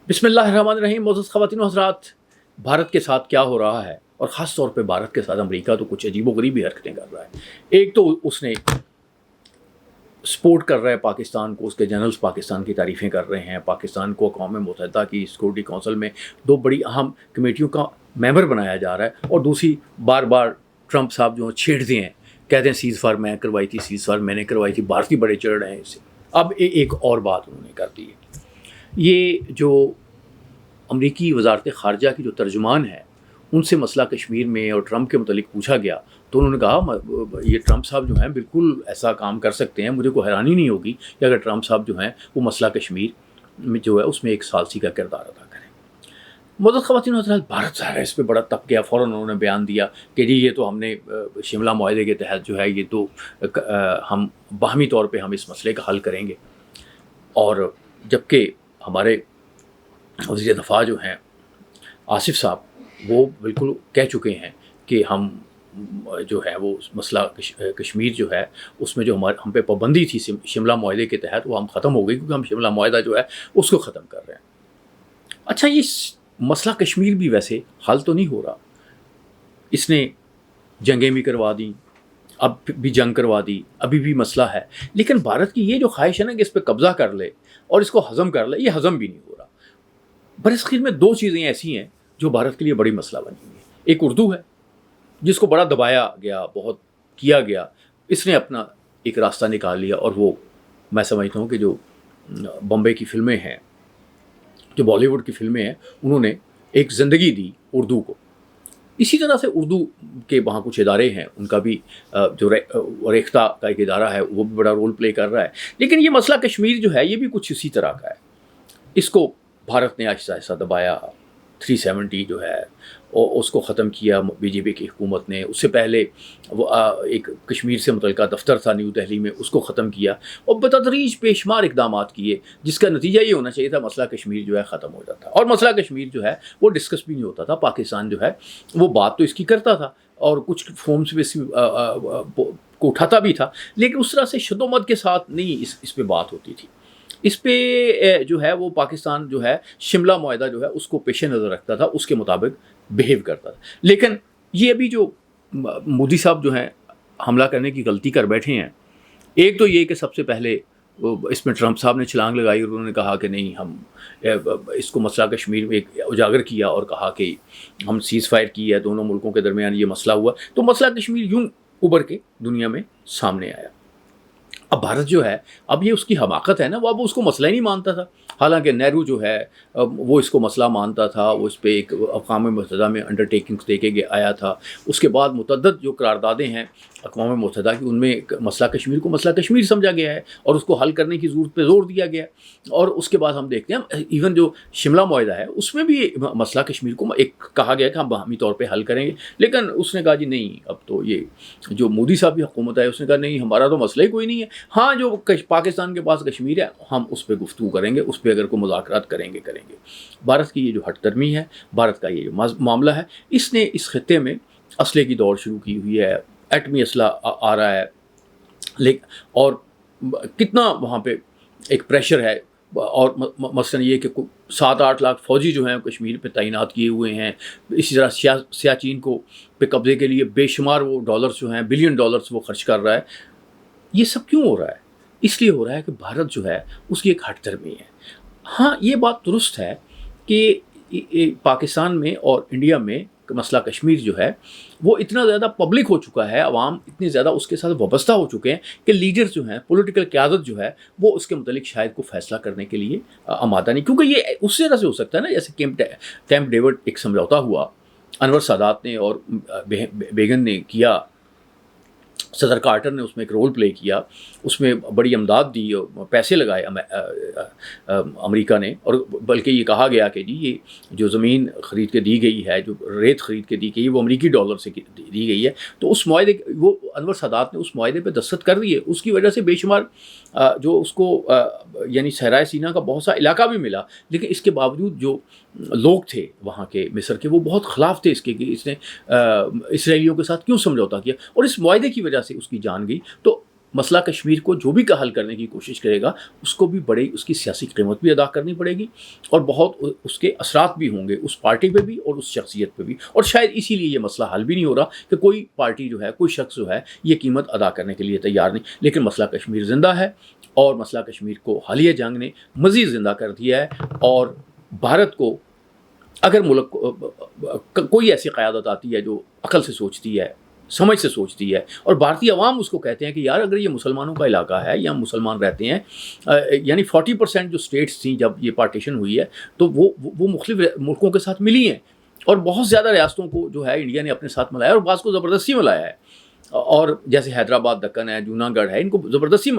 بسم اللہ الرحمن الرحیم. معزز خواتین و حضرات، بھارت کے ساتھ کیا ہو رہا ہے، اور خاص طور پہ بھارت کے ساتھ امریکہ تو کچھ عجیب و غریبی حرکتیں کر رہا ہے. ایک تو اس نے سپورٹ کر رہا ہے پاکستان کو، اس کے جنرلز پاکستان کی تعریفیں کر رہے ہیں، پاکستان کو اقوام متحدہ کی سیکورٹی کونسل میں 2 بڑی اہم کمیٹیوں کا ممبر بنایا جا رہا ہے. اور دوسری بار بار ٹرمپ صاحب جو چھیڑتے ہیں، کہتے ہیں سیز فائر میں کروائی تھی، سیز فائر میں نے کروائی تھی. بھارتی بڑے چڑھ رہے ہیں اس سے. اب ایک اور بات انہوں نے کر دی ہے. یہ جو امریکی وزارت خارجہ کی جو ترجمان ہے، ان سے مسئلہ کشمیر میں اور ٹرمپ کے متعلق پوچھا گیا تو انہوں نے کہا یہ ٹرمپ صاحب جو ہیں بالکل ایسا کام کر سکتے ہیں، مجھے کوئی حیرانی نہیں ہوگی کہ اگر ٹرمپ صاحب جو ہیں وہ مسئلہ کشمیر میں جو ہے اس میں ایک ثالثی کا کردار ادا کریں. معزز خواتین و حضرات، بھارت ظاہر ہے اس پہ بڑا تپ گیا. فوراً انہوں نے بیان دیا کہ جی یہ تو ہم نے شملہ معاہدے کے تحت جو ہے یہ تو ہم باہمی طور پہ ہم اس مسئلے کا حل کریں گے. اور جبکہ ہمارے وزیر دفاع جو ہیں آصف صاحب، وہ بالکل کہہ چکے ہیں کہ ہم جو ہے وہ مسئلہ کشمیر جو ہے اس میں جو ہم پہ پابندی تھی شملہ معاہدے کے تحت، وہ ہم ختم ہو گئی، کیونکہ ہم شملہ معاہدہ جو ہے اس کو ختم کر رہے ہیں. اچھا، یہ مسئلہ کشمیر بھی ویسے حل تو نہیں ہو رہا. اس نے جنگیں بھی کروا دیں، اب بھی جنگ کروا دی، ابھی بھی مسئلہ ہے. لیکن بھارت کی یہ جو خواہش ہے نا کہ اس پہ قبضہ کر لے اور اس کو ہضم کر لے، یہ ہضم بھی نہیں ہو رہا. برصغیر میں 2 چیزیں ایسی ہیں جو بھارت کے لیے بڑی مسئلہ بنی ہوئی ہے. ایک اردو ہے، جس کو بڑا دبایا گیا، بہت کیا گیا. اس نے اپنا ایک راستہ نکال لیا، اور وہ میں سمجھتا ہوں کہ جو بمبئی کی فلمیں ہیں، جو بالی ووڈ کی فلمیں ہیں، انہوں نے ایک زندگی دی اردو کو. اسی طرح سے اردو کے وہاں کچھ ادارے ہیں، ان کا بھی جو ریختہ کا ایک ادارہ ہے وہ بھی بڑا رول پلے کر رہا ہے. لیکن یہ مسئلہ کشمیر جو ہے یہ بھی کچھ اسی طرح کا ہے. اس کو بھارت نے آہستہ آہستہ دبایا. 370 جو ہے اس کو ختم کیا بی جے پی کی حکومت نے. اس سے پہلے وہ ایک کشمیر سے متعلقہ دفتر تھا نیو دہلی میں، اس کو ختم کیا، اور بتدریج بے شمار اقدامات کیے، جس کا نتیجہ یہ ہونا چاہیے تھا مسئلہ کشمیر جو ہے ختم ہو جاتا. اور مسئلہ کشمیر جو ہے وہ ڈسکس بھی نہیں ہوتا تھا. پاکستان جو ہے وہ بات تو اس کی کرتا تھا اور کچھ فارمز پہ کو اٹھاتا بھی تھا، لیکن اس طرح سے شد و مد کے ساتھ نہیں اس پہ بات ہوتی تھی. اس پہ جو ہے وہ پاکستان جو ہے شملہ معاہدہ جو ہے اس کو پیش نظر رکھتا تھا، اس کے مطابق بیہیو کرتا تھا. لیکن یہ ابھی جو مودی صاحب جو ہیں حملہ کرنے کی غلطی کر بیٹھے ہیں، ایک تو یہ کہ سب سے پہلے اس میں ٹرمپ صاحب نے چھلانگ لگائی اور انہوں نے کہا کہ نہیں، ہم اس کو مسئلہ کشمیر میں ایک اجاگر کیا اور کہا کہ ہم سیز فائر کی ہے، دونوں ملکوں کے درمیان یہ مسئلہ ہوا، تو مسئلہ کشمیر یوں ابھر کے دنیا میں سامنے آیا. اب بھارت جو ہے، اب یہ اس کی حماقت ہے نا، وہ اب اس کو مسئلہ ہی نہیں مانتا تھا. حالانکہ نہرو جو ہے وہ اس کو مسئلہ مانتا تھا، وہ اس پہ ایک اقوام متحدہ میں انڈرٹیکنگس دے کے آیا تھا. اس کے بعد متعدد جو قراردادیں ہیں اقوام متحدہ کی، ان میں مسئلہ کشمیر کو مسئلہ کشمیر سمجھا گیا ہے اور اس کو حل کرنے کی ضرورت پہ زور دیا گیا ہے. اور اس کے بعد ہم دیکھتے ہیں ایون جو شملہ معاہدہ ہے اس میں بھی مسئلہ کشمیر کو ایک کہا گیا کہ ہم باہمی طور پہ حل کریں گے. لیکن اس نے کہا جی نہیں، اب تو یہ جو مودی صاحب کی حکومت ہے اس نے کہا نہیں، ہمارا تو مسئلہ ہی کوئی نہیں ہے. ہاں، جو پاکستان کے پاس کشمیر ہے ہم اس پہ گفتگو کریں گے، اس پہ اگر کوئی مذاکرات کریں گے. بھارت کی یہ جو ہٹ درمی ہے، بھارت کا یہ جو معاملہ ہے، اس نے اس خطے میں اسلحے کی دوڑ شروع کی ہوئی ہے. ایٹمی اسلحہ آ رہا ہے، لیکن اور کتنا وہاں پہ ایک پریشر ہے. اور مثلاً یہ کہ 7-8 لاکھ فوجی جو ہیں کشمیر پہ تعینات کیے ہوئے ہیں. اسی طرح سیاچین کو پہ قبضے کے لیے بے شمار وہ ڈالرز جو ہیں، بلین ڈالرز وہ خرچ کر رہا ہے. یہ سب کیوں ہو رہا ہے؟ اس لیے ہو رہا ہے کہ بھارت جو ہے اس کی ایک ہٹ درمی ہے. ہاں، یہ بات درست ہے کہ پاکستان میں اور انڈیا میں مسئلہ کشمیر جو ہے وہ اتنا زیادہ پبلک ہو چکا ہے، عوام اتنے زیادہ اس کے ساتھ وابستہ ہو چکے ہیں کہ لیڈر جو ہیں، پولیٹیکل قیادت جو ہے وہ اس کے متعلق شاید کو فیصلہ کرنے کے لیے آمادہ نہیں. کیونکہ یہ اس طرح سے ہو سکتا ہے نا جیسے کیمپ ڈیوڈ ایک سمجھوتا ہوا انور سادات نے اور بیگن نے کیا، صدر کارٹر نے اس میں ایک رول پلے کیا، اس میں بڑی امداد دی اور پیسے لگائے امریکہ نے. اور بلکہ یہ کہا گیا کہ جی یہ جو زمین خرید کے دی گئی ہے، جو ریت خرید کے دی گئی ہے، وہ امریکی ڈالر سے دی گئی ہے. تو اس معاہدے وہ انور سادات نے اس معاہدے پہ دستخط کر دیے. اس کی وجہ سے بے شمار جو اس کو یعنی صحرائے سینا کا بہت سا علاقہ بھی ملا. لیکن اس کے باوجود جو لوگ تھے وہاں کے مصر کے، وہ بہت خلاف تھے اس کے کہ اس نے اسرائیلیوں کے ساتھ کیوں سمجھوتا کیا، اور اس معاہدے کی وجہ سے اس کی جان گئی. تو مسئلہ کشمیر کو جو بھی کا حل کرنے کی کوشش کرے گا اس کو بھی بڑے اس کی سیاسی قیمت بھی ادا کرنی پڑے گی اور بہت اس کے اثرات بھی ہوں گے اس پارٹی پہ بھی اور اس شخصیت پہ بھی، اور شاید اسی لیے یہ مسئلہ حل بھی نہیں ہو رہا کہ کوئی پارٹی جو ہے، کوئی شخص جو ہے یہ قیمت ادا کرنے کے لیے تیار نہیں۔ لیکن مسئلہ کشمیر زندہ ہے اور مسئلہ کشمیر کو حالیہ جنگ نے مزید زندہ کر دیا ہے، اور بھارت کو اگر ملک کوئی ایسی قیادت آتی ہے جو عقل سے سوچتی ہے، سمجھ سے سوچتی ہے، اور بھارتی عوام اس کو کہتے ہیں کہ یار اگر یہ مسلمانوں کا علاقہ ہے یا مسلمان رہتے ہیں، یعنی 40% جو اسٹیٹس تھیں جب یہ پارٹیشن ہوئی ہے تو وہ مختلف ملکوں کے ساتھ ملی ہیں، اور بہت زیادہ ریاستوں کو جو ہے انڈیا نے اپنے ساتھ ملایا اور بعض کو زبردستی ملایا ہے، اور جیسے حیدرآباد، دکن ہے، جوناگڑھ ہے، ان کو زبردستی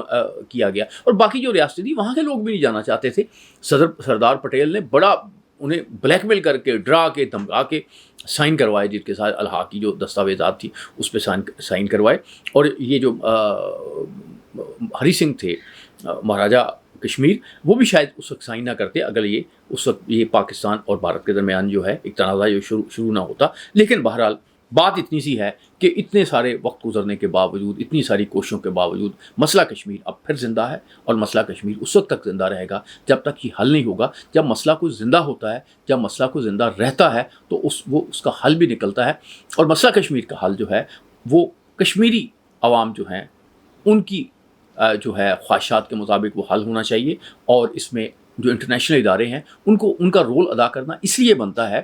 کیا گیا، اور باقی جو ریاستیں تھیں وہاں کے لوگ بھی نہیں جانا چاہتے تھے۔ سردار پٹیل نے بڑا انہیں بلیک میل کر کے، ڈرا کے، دھمکا کے سائن کروائے، جن کے ساتھ الحاق کی جو دستاویزات تھی اس پہ سائن کروائے، اور یہ جو ہری سنگھ تھے مہاراجہ کشمیر، وہ بھی شاید اس وقت سائن نہ کرتے اگر اس وقت یہ پاکستان اور بھارت کے درمیان جو ہے ایک تنازع جو شروع نہ ہوتا۔ لیکن بہرحال بات اتنی سی ہے کہ اتنے سارے وقت گزرنے کے باوجود، اتنی ساری کوششوں کے باوجود مسئلہ کشمیر اب پھر زندہ ہے، اور مسئلہ کشمیر اس وقت تک زندہ رہے گا جب تک یہ حل نہیں ہوگا۔ جب مسئلہ کو زندہ ہوتا ہے، جب مسئلہ کو زندہ رہتا ہے تو اس کا حل بھی نکلتا ہے، اور مسئلہ کشمیر کا حل جو ہے وہ کشمیری عوام جو ہیں ان کی جو ہے خواہشات کے مطابق وہ حل ہونا چاہیے، اور اس میں جو انٹرنیشنل ادارے ہیں ان کا رول ادا کرنا اس لیے بنتا ہے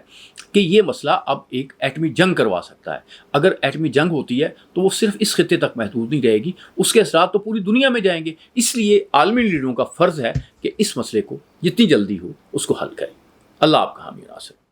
کہ یہ مسئلہ اب ایک ایٹمی جنگ کروا سکتا ہے۔ اگر ایٹمی جنگ ہوتی ہے تو وہ صرف اس خطے تک محدود نہیں رہے گی، اس کے اثرات تو پوری دنیا میں جائیں گے۔ اس لیے عالمی لیڈروں کا فرض ہے کہ اس مسئلے کو جتنی جلدی ہو اس کو حل کریں۔ اللہ آپ کا حامی و ناصر۔